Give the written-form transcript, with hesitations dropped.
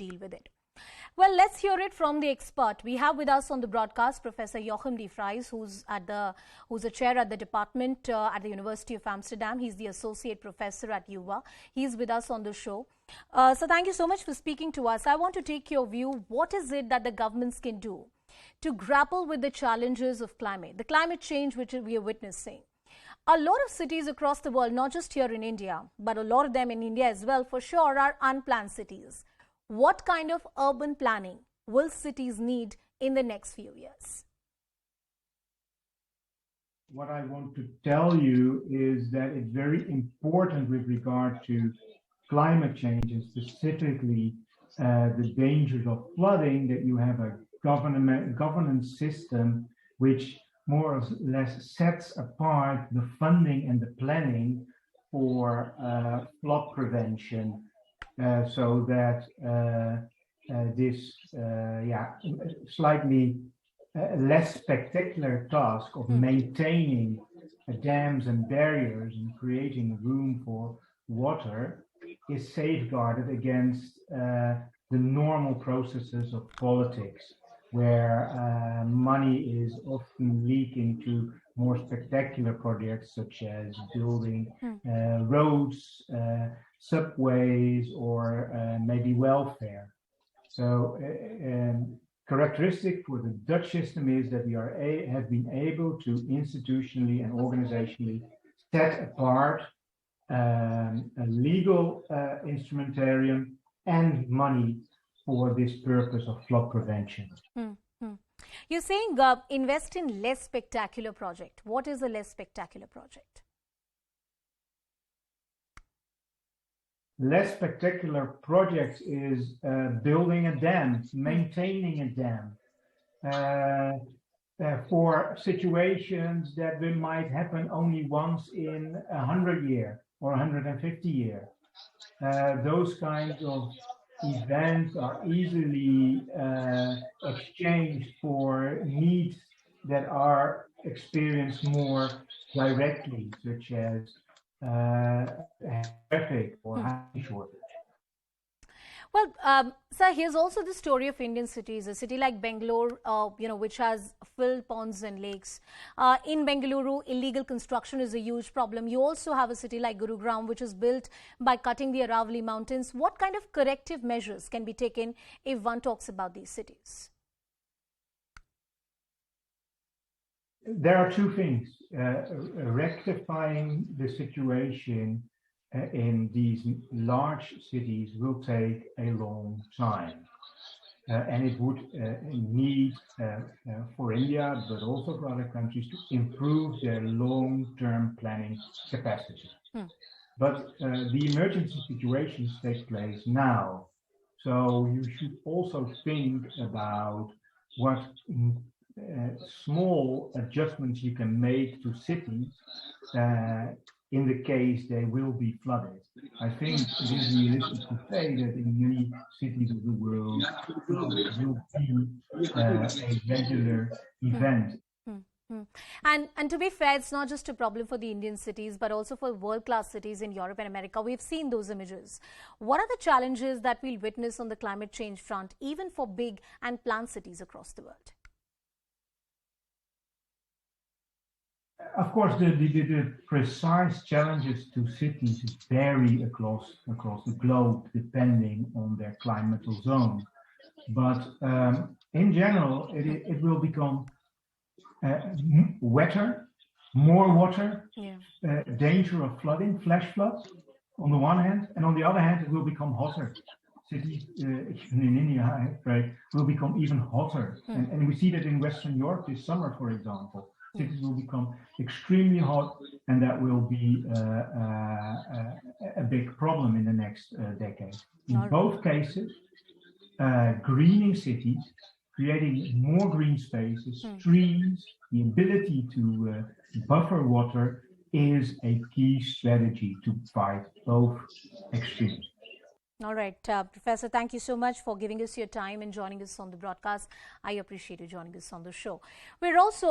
deal with it. Well, let's hear it from the expert. We have with us on the broadcast Professor Joachim de Vries, who's a chair at the department at the University of Amsterdam. He's the associate professor at UVA. He's with us on the show. So thank you so much for speaking to us. I want to take your view. What is it that the governments can do to grapple with the challenges of the climate change which we are witnessing? A lot of cities across the world, not just here in India, but a lot of them in India as well, for sure, are unplanned cities. What kind of urban planning will cities need in the next few years? What I want to tell you is that it's very important with regard to climate change and specifically the dangers of flooding that you have a governance system which more or less sets apart the funding and the planning for flood prevention. So that this slightly less spectacular task of maintaining dams and barriers and creating room for water is safeguarded against the normal processes of politics, where money is often leaking to more spectacular projects such as building roads, subways, or maybe welfare. So characteristic for the Dutch system is that we have been able to institutionally and organizationally set apart a legal instrumentarium and money for this purpose of flood prevention. You're saying invest in less spectacular project. What is a less spectacular project? Less spectacular projects is building a dam, maintaining a dam for situations that might happen only once in 100 years or 150 years. Those kinds of events are easily exchanged for needs that are experienced more directly, such as traffic or housing shortage. Well, sir, here's also the story of Indian cities. A city like Bengaluru, which has filled ponds and lakes. In Bengaluru, illegal construction is a huge problem. You also have a city like Gurugram, which is built by cutting the Aravalli Mountains. What kind of corrective measures can be taken if one talks about these cities? There are two things. Rectifying the situation in these large cities will take a long time. And it would need for India, but also for other countries, to improve their long-term planning capacity. But the emergency situations take place now. So you should also think about what small adjustments you can make to cities in the case they will be flooded. I think it is realistic to say that in many cities of the world, will be a regular event. And to be fair, it's not just a problem for the Indian cities, but also for world-class cities in Europe and America. We've seen those images. What are the challenges that we'll witness on the climate change front, even for big and planned cities across the world? Of course, the precise challenges to cities vary across the globe depending on their climatal zone. But in general, it will become wetter, more water, danger of flooding, flash floods on the one hand, and on the other hand, it will become hotter. Cities, even in India, will become even hotter. And we see that in Western Europe this summer, for example. Cities will become extremely hot, and that will be a big problem in the next decade. In both cases, greening cities, creating more green spaces, trees, the ability to buffer water is a key strategy to fight both extremes. All right, Professor, thank you so much for giving us your time and joining us on the broadcast. I appreciate you joining us on the show. We're also